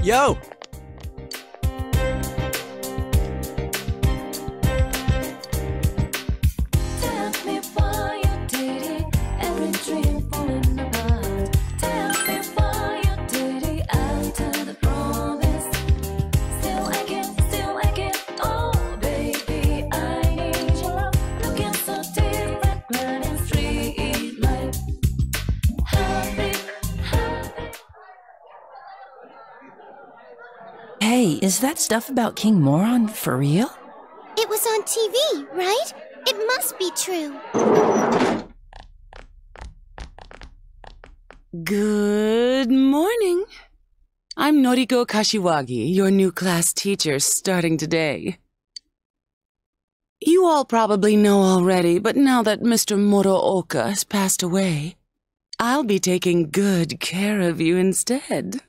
Yo! Hey, is that stuff about King Moron for real? It was on TV, right? It must be true. Good morning. I'm Noriko Kashiwagi, your new class teacher starting today. You all probably know already, but now that Mr. Morooka has passed away, I'll be taking good care of you instead.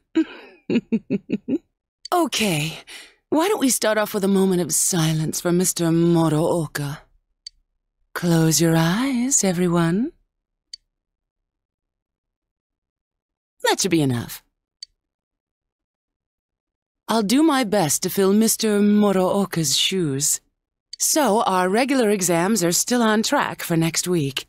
Okay, why don't we start off with a moment of silence for Mr. Morooka? Close your eyes, everyone. That should be enough. I'll do my best to fill Mr. Morooka's shoes. So, our regular exams are still on track for next week.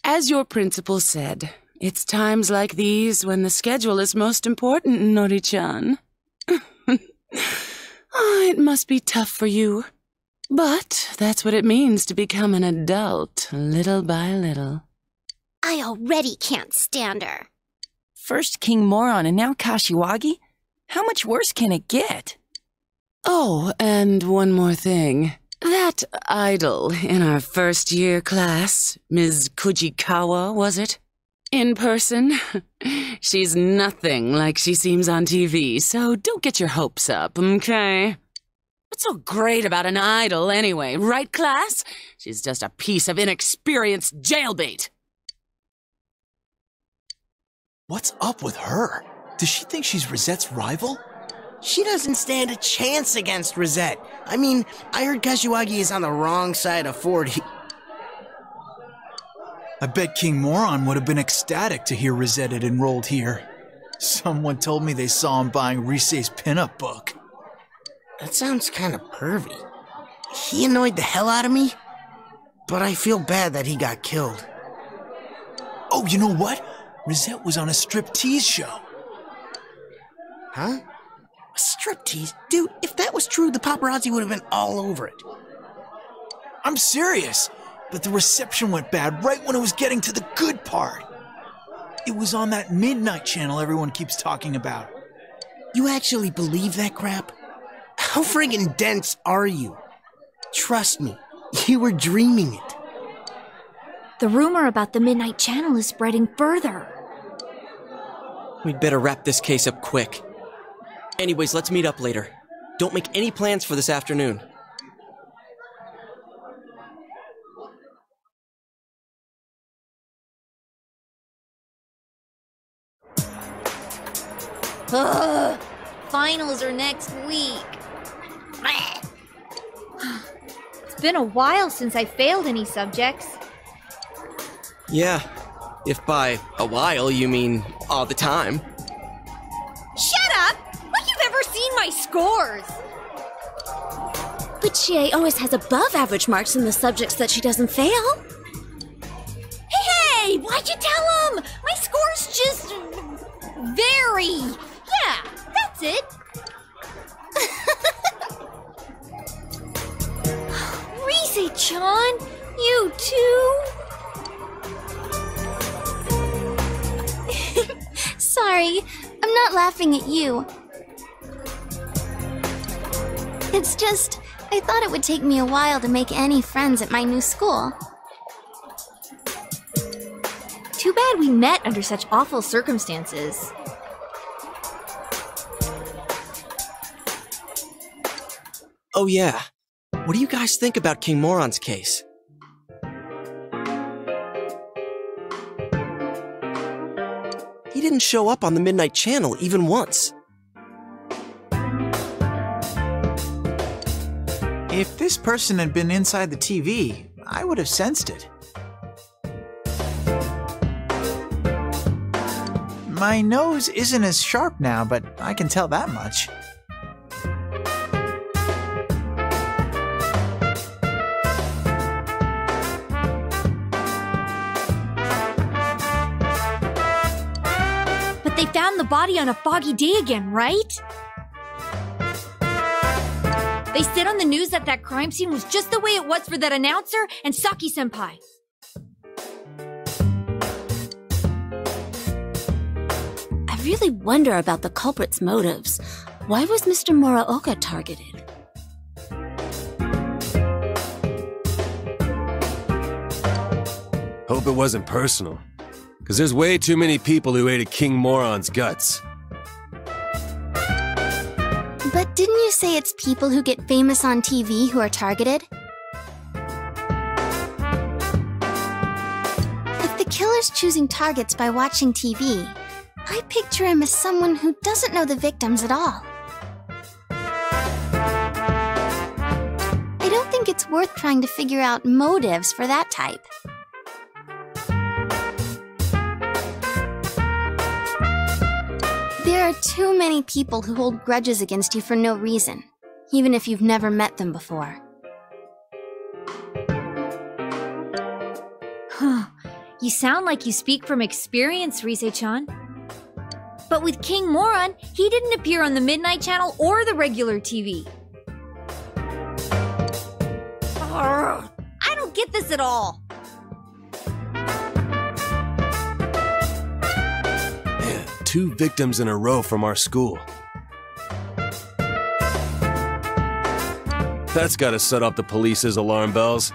As your principal said, it's times like these when the schedule is most important, Nori-chan. Oh, it must be tough for you. But that's what it means to become an adult, little by little. I already can't stand her. First King Moron and now Kashiwagi? How much worse can it get? Oh, and one more thing. That idol in our first-year class, Ms. Kujikawa, was it? In person, she's nothing like she seems on TV, so don't get your hopes up, okay? What's so great about an idol anyway, right, class? She's just a piece of inexperienced jailbait. What's up with her? Does she think she's Rosette's rival? She doesn't stand a chance against Rosette. I mean, I heard Kashiwagi is on the wrong side of 40. I bet King Moron would have been ecstatic to hear Rosette had enrolled here. Someone told me they saw him buying Rise's pinup book. That sounds kind of pervy. He annoyed the hell out of me, but I feel bad that he got killed. Oh, you know what? Rosette was on a striptease show. Huh? A striptease? Dude, if that was true, the paparazzi would have been all over it. I'm serious, but the reception went bad right when it was getting to the good part. It was on that midnight channel everyone keeps talking about. You actually believe that crap? How friggin' dense are you? Trust me, you were dreaming it. The rumor about the Midnight Channel is spreading further. We'd better wrap this case up quick. Anyways, let's meet up later. Don't make any plans for this afternoon. Ugh, finals are next week. It's been a while since I failed any subjects. Yeah, if by a while you mean all the time. Shut up! Like you've ever seen my scores! But she always has above average marks in the subjects that she doesn't fail. Hey, why'd you tell him? My score's just... very... Yeah, that's it. Rise-chan, you too? Sorry, I'm not laughing at you. It's just, I thought it would take me a while to make any friends at my new school. Too bad we met under such awful circumstances. Oh yeah, what do you guys think about King Moron's case? He didn't show up on the Midnight Channel even once. If this person had been inside the TV, I would have sensed it. My nose isn't as sharp now, but I can tell that much. But they found the body on a foggy day again, right? They said on the news that that crime scene was just the way it was for that announcer and Saki-senpai. I really wonder about the culprit's motives. Why was Mr. Muraoka targeted? Hope it wasn't personal. Because there's way too many people who hated King Moron's guts. But didn't you say it's people who get famous on TV who are targeted? If the killer's choosing targets by watching TV, I picture him as someone who doesn't know the victims at all. I don't think it's worth trying to figure out motives for that type. There are too many people who hold grudges against you for no reason, even if you've never met them before. Huh. You sound like you speak from experience, Rise-chan. But with King Moron, he didn't appear on the Midnight Channel or the regular TV. I don't get this at all. Man, 2 victims in a row from our school. That's gotta set off the police's alarm bells.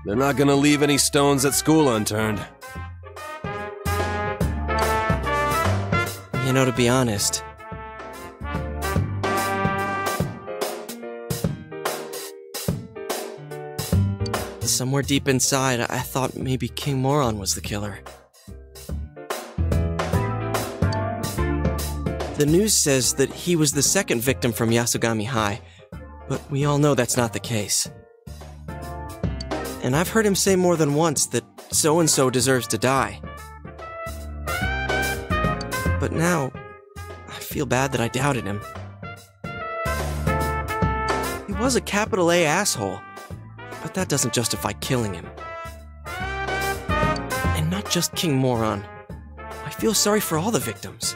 They're not gonna leave any stones at school unturned. You know, to be honest, somewhere deep inside, I thought maybe King Moron was the killer. The news says that he was the second victim from Yasogami High, but we all know that's not the case. And I've heard him say more than once that so-and-so deserves to die. But now, I feel bad that I doubted him. He was a capital A asshole, but that doesn't justify killing him. And not just King Moron. I feel sorry for all the victims.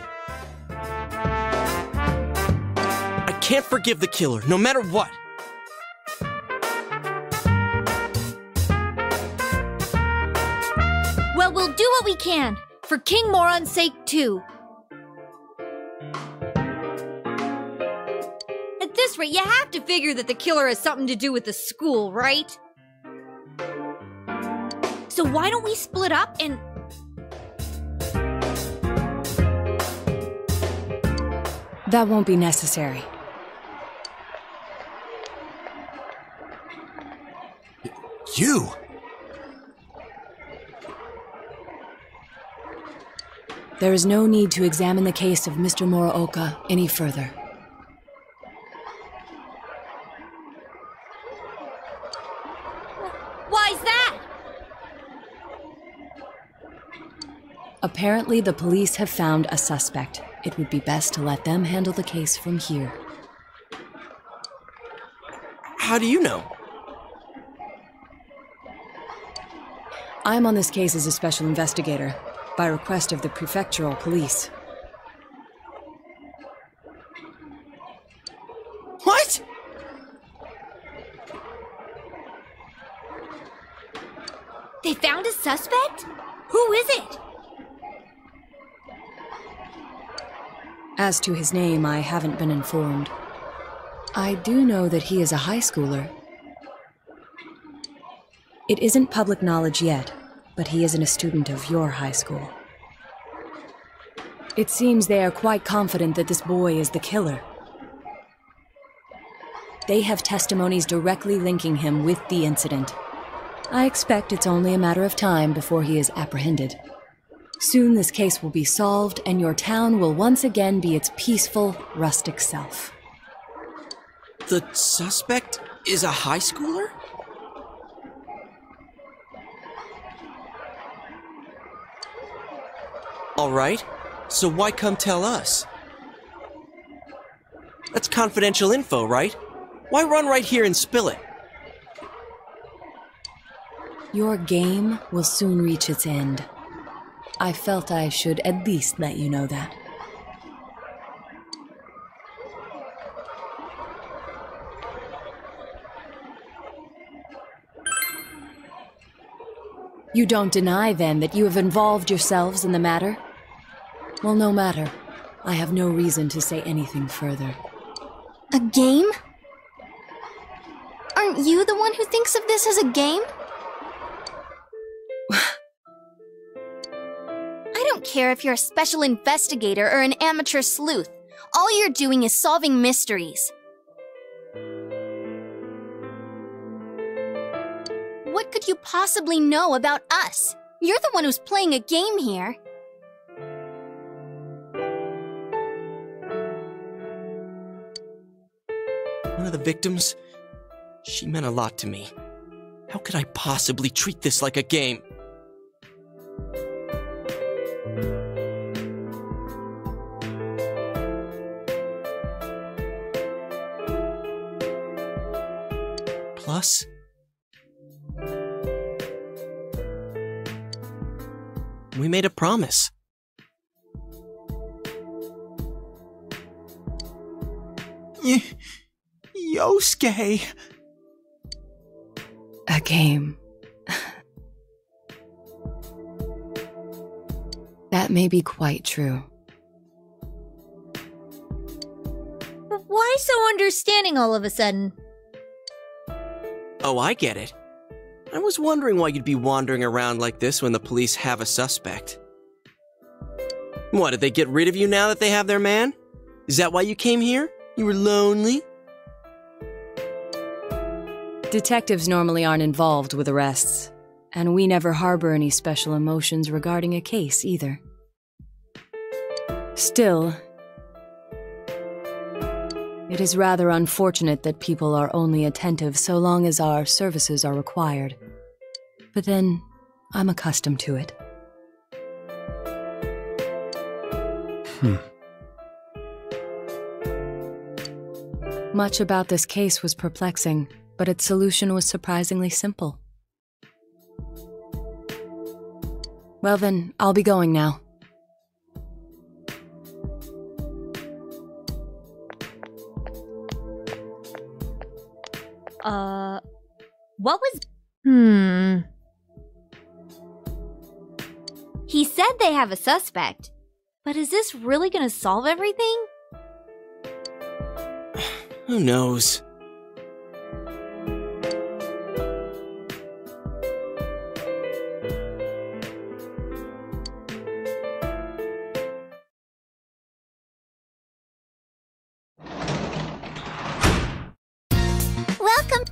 I can't forgive the killer, no matter what. Well, we'll do what we can, for King Moron's sake too. At this rate, you have to figure that the killer has something to do with the school, right? So why don't we split up and... That won't be necessary. You! There is no need to examine the case of Mr. Muraoka any further. Why's that? Apparently, the police have found a suspect. It would be best to let them handle the case from here. How do you know? I'm on this case as a special investigator, by request of the prefectural police. What? They found a suspect? Who is it? As to his name, I haven't been informed. I do know that he is a high schooler. It isn't public knowledge yet, but he isn't a student of your high school. It seems they are quite confident that this boy is the killer. They have testimonies directly linking him with the incident. I expect it's only a matter of time before he is apprehended. Soon this case will be solved, and your town will once again be its peaceful, rustic self. The suspect is a high schooler? All right. So why come tell us? That's confidential info, right? Why run right here and spill it? Your game will soon reach its end. I felt I should at least let you know that. You don't deny, then, that you have involved yourselves in the matter? Well, no matter. I have no reason to say anything further. A game? Aren't you the one who thinks of this as a game? I don't care if you're a special investigator or an amateur sleuth. All you're doing is solving mysteries. What could you possibly know about us? You're the one who's playing a game here. One of the victims? She meant a lot to me. How could I possibly treat this like a game? Plus, we made a promise. Yosuke. A game. That may be quite true. Why so understanding all of a sudden? Oh, I get it. I was wondering why you'd be wandering around like this when the police have a suspect. What, did they get rid of you now that they have their man? Is that why you came here? You were lonely? Detectives normally aren't involved with arrests, and we never harbor any special emotions regarding a case either. Still, it is rather unfortunate that people are only attentive so long as our services are required. But then, I'm accustomed to it. Much about this case was perplexing, but its solution was surprisingly simple. Well then, I'll be going now. What was... He said they have a suspect, but is this really gonna solve everything? Who knows? Welcome.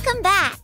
Welcome back.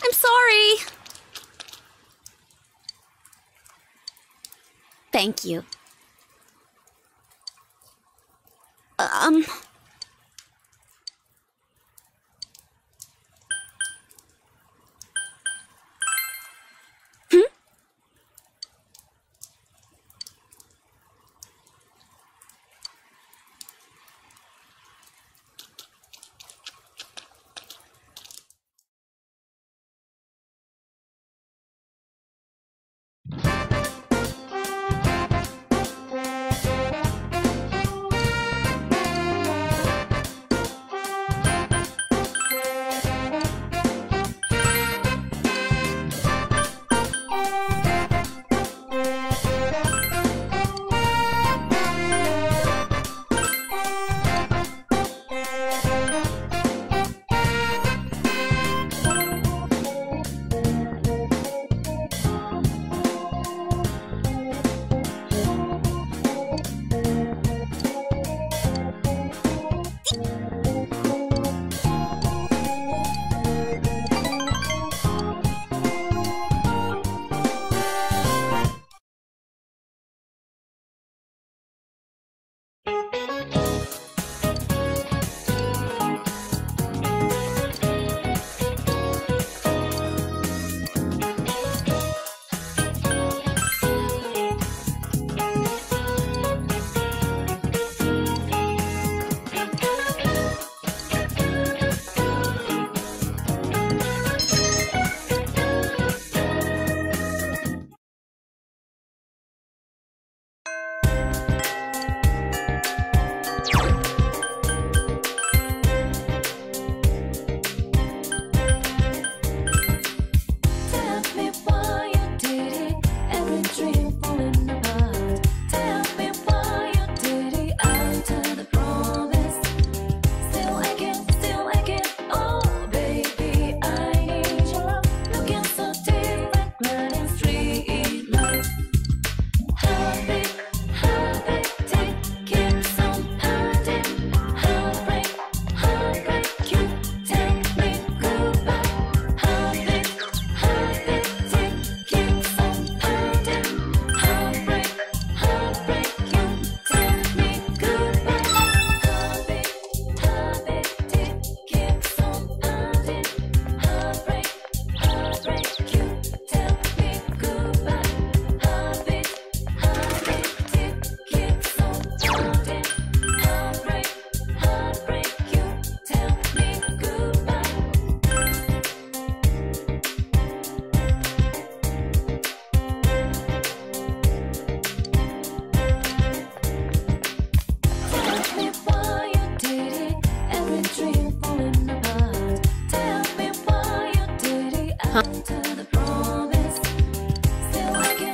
I'm sorry. Thank you.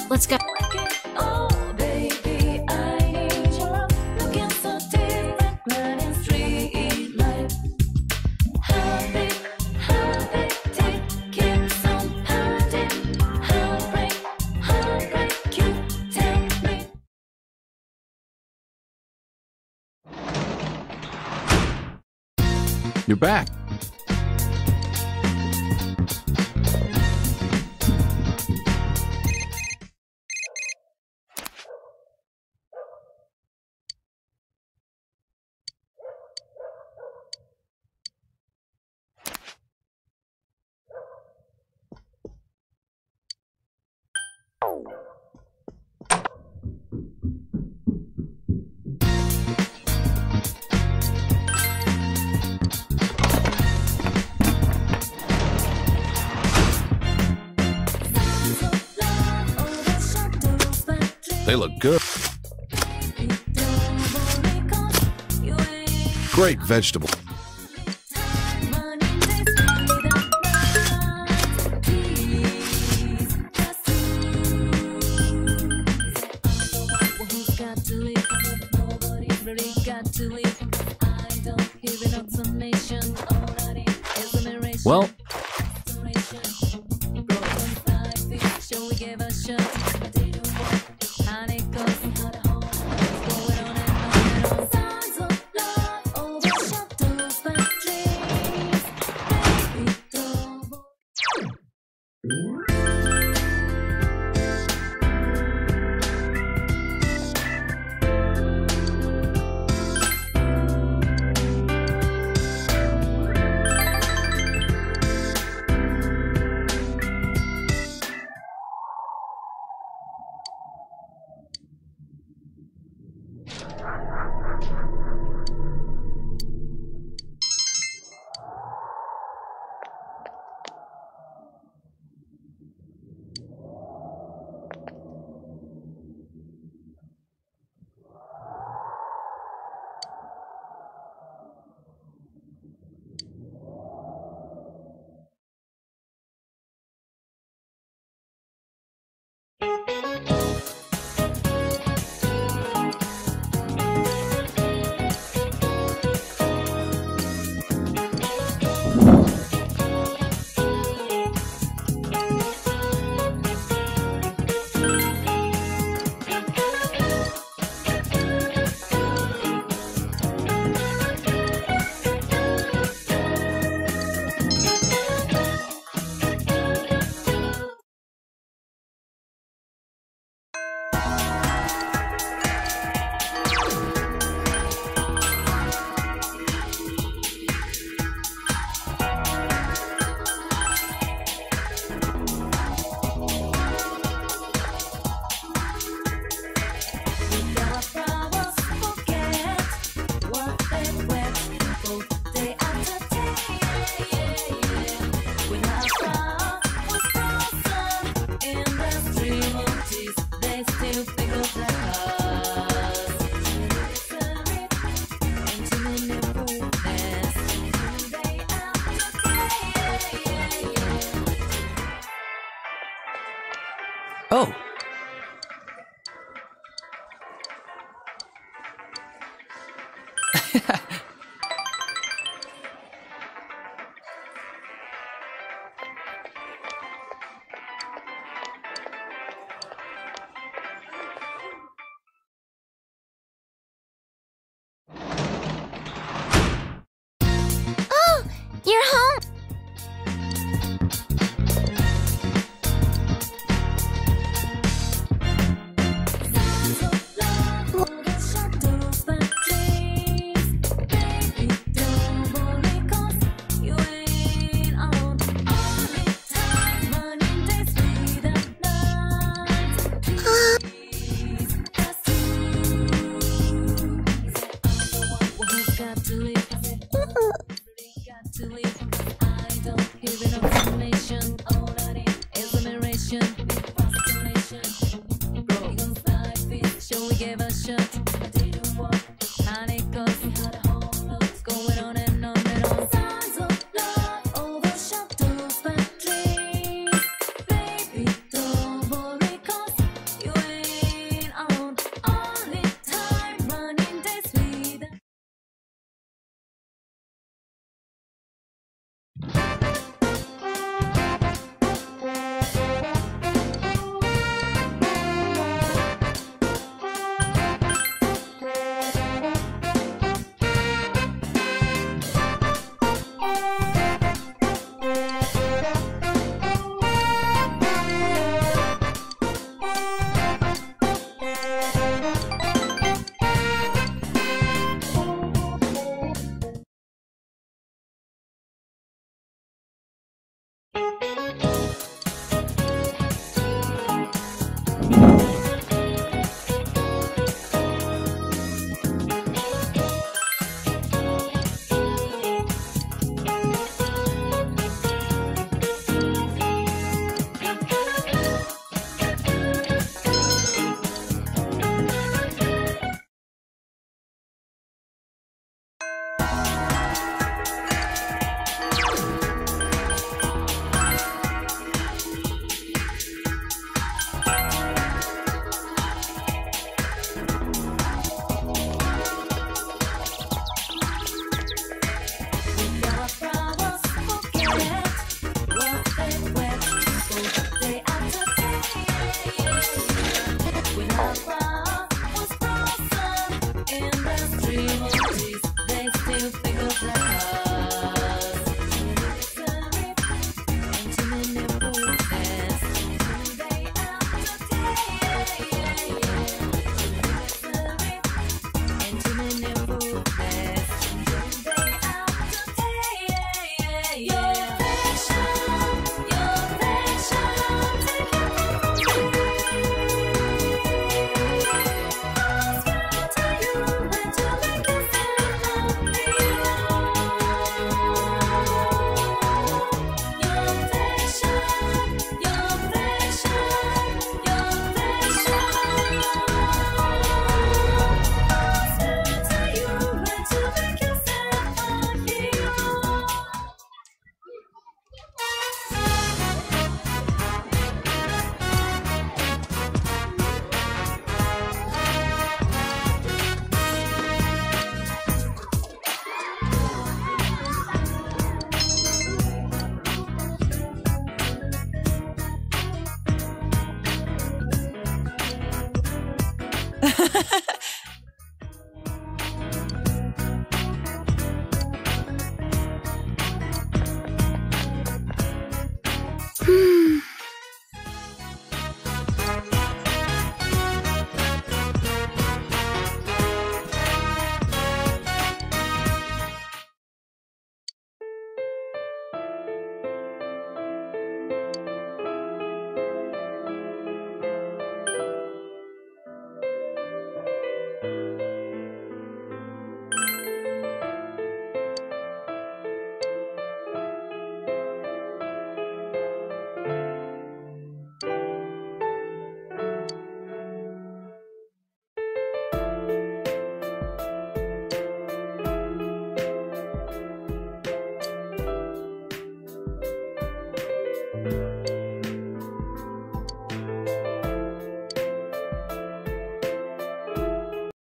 Let's go. You're back. They look good. Great vegetable. Well, Oh. Oh, you're home.